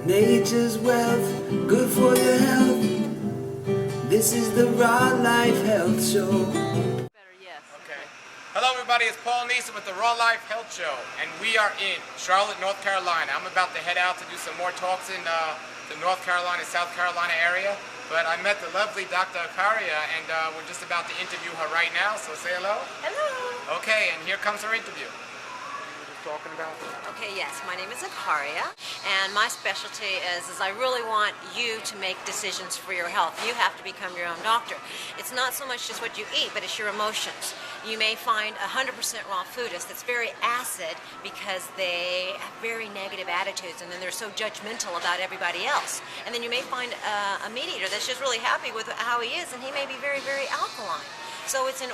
Nature's wealth, good for your health. This is the Raw Life Health Show. Okay. Hello everybody, it's Paul Neeson with the Raw Life Health Show, and we are in Charlotte, North Carolina. I'm about to head out to do some more talks in the North Carolina, South Carolina area, but I met the lovely Dr. Akarya, and we're just about to interview her right now, so say hello. Hello. Okay, and here comes her interview. Talking about? Okay, yes, my name is Akarya, and my specialty is I really want you to make decisions for your health. You have to become your own doctor. It's not so much just what you eat, but it's your emotions. You may find 100% raw foodist that's very acid because they have very negative attitudes, and then they're so judgmental about everybody else. And then you may find a meat eater that's just really happy with how he is, and he may be very, very alkaline. So it's you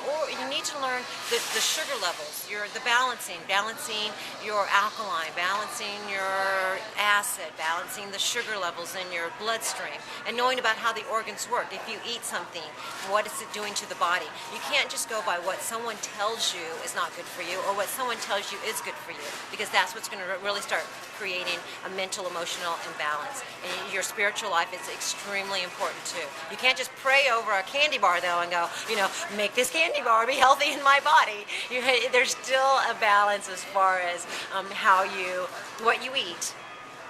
need to learn the sugar levels, the balancing your alkaline, balancing your acid, balancing the sugar levels in your bloodstream, and knowing about how the organs work. If you eat something, what is it doing to the body? You can't just go by what someone tells you is not good for you or what someone tells you is good for you, because that's what's going to really start creating a mental, emotional imbalance. And your spiritual life is extremely important too. You can't just pray over a candy bar though and go, make this candy bar be healthy in my body. There's still a balance as far as what you eat,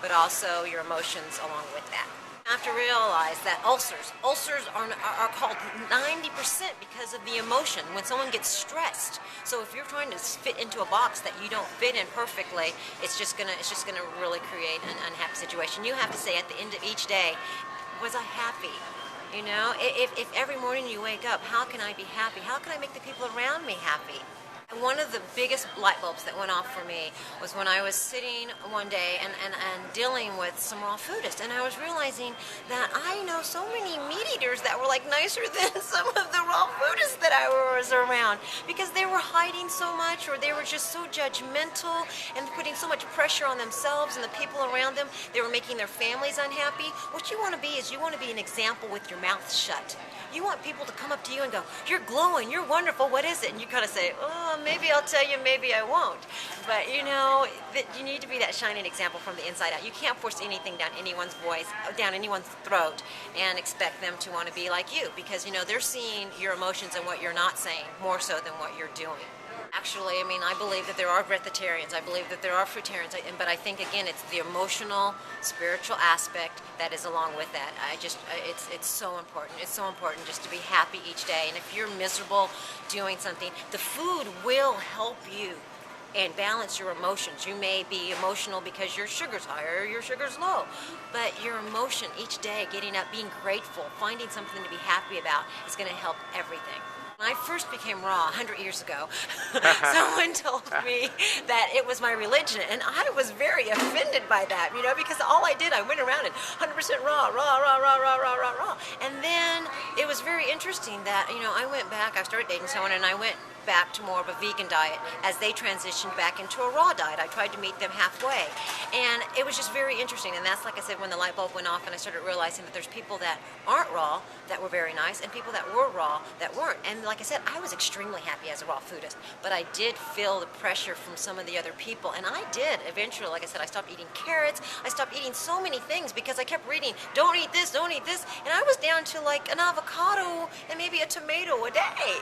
but also your emotions along with that. You have to realize that ulcers are called 90% because of the emotion when someone gets stressed. So if you're trying to fit into a box that you don't fit in perfectly, it's just gonna really create an unhappy situation. You have to say at the end of each day, was I happy? If every morning you wake up, how can I be happy? How can I make the people around me happy? And one of the biggest light bulbs that went off for me was when I was sitting one day and dealing with some raw foodists, and I was realizing that I know so many meat eaters that were like nicer than some of the raw foodists that I was around, because they were hiding so much, or they were just so judgmental and putting so much pressure on themselves and the people around them. They were making their families unhappy. What you want to be is you want to be an example with your mouth shut. You want people to come up to you and go, "You're glowing, you're wonderful, what is it?" And you kind of say, "Oh, maybe I'll tell you, maybe I won't." But you need to be that shining example from the inside out. You can't force anything down anyone's voice, down anyone's throat, and expect them to want to be like you, because they're seeing your emotions and what you're not saying more so than what you're doing. Actually, I believe that there are breatharians. I believe that there are fruitarians. But I think, again, it's the emotional, spiritual aspect that is along with that. It's so important. It's so important just to be happy each day. And if you're miserable doing something, the food will help you and balance your emotions. You may be emotional because your sugar's high or your sugar's low, but your emotion each day, getting up, being grateful, finding something to be happy about, is going to help everything. When I first became raw 100 years ago, someone told me that it was my religion, and I was very offended by that, because all I did, I went around and 100% raw. And then it was very interesting that, I went back, I started dating someone, and I went back to more of a vegan diet as they transitioned back into a raw diet. I tried to meet them halfway, and it was just very interesting. And that's, like I said, when the light bulb went off and I started realizing that there's people that aren't raw that were very nice, and people that were raw that weren't. And like I said, I was extremely happy as a raw foodist, but I did feel the pressure from some of the other people, and I did eventually. Like I said, I stopped eating carrots, I stopped eating so many things because I kept reading, don't eat this, and I was down to like an avocado and maybe a tomato a day,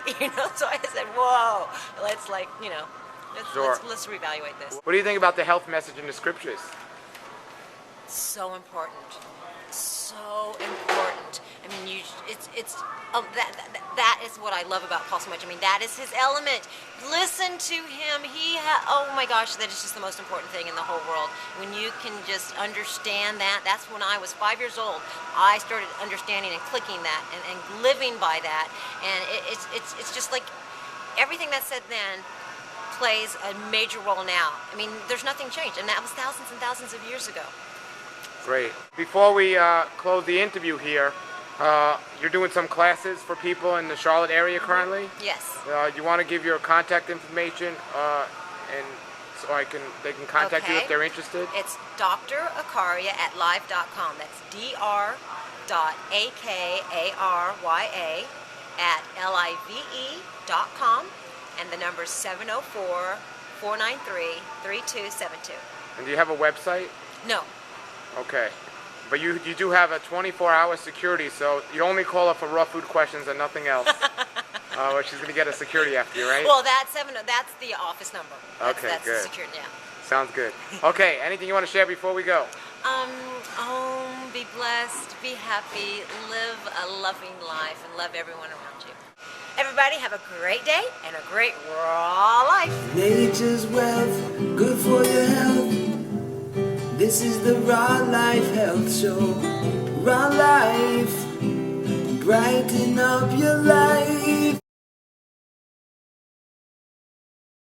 so I said, whoa, let's let's reevaluate this. What do you think about the health message in the scriptures? So important. So important. That is what I love about Paul so much. That is his element. Listen to him. Oh my gosh, that is just the most important thing in the whole world. When you can just understand that, that's when I was 5 years old. I started understanding and clicking that and living by that. And it's just like everything that's said then plays a major role now. There's nothing changed, and that was thousands and thousands of years ago. Great. Before we close the interview here, you're doing some classes for people in the Charlotte area currently? Yes. You want to give your contact information, and so they can contact you if they're interested? It's Dr. Akarya at live.com. That's dr.akarya at live.com, and the number is 704-493-3272. And do you have a website? No. Okay. But you do have a 24-hour security, so you only call her for raw food questions and nothing else. Or she's gonna get a security after you, right? Well, that's the office number. Okay, that's good. The security, yeah. Sounds good. Okay, anything you want to share before we go? Be blessed, be happy, live a loving life, and love everyone around you. Everybody have a great day and a great raw life. Nature's wealth, good for your health. This is the Raw Life Health Show. Raw Life, brighten up your life.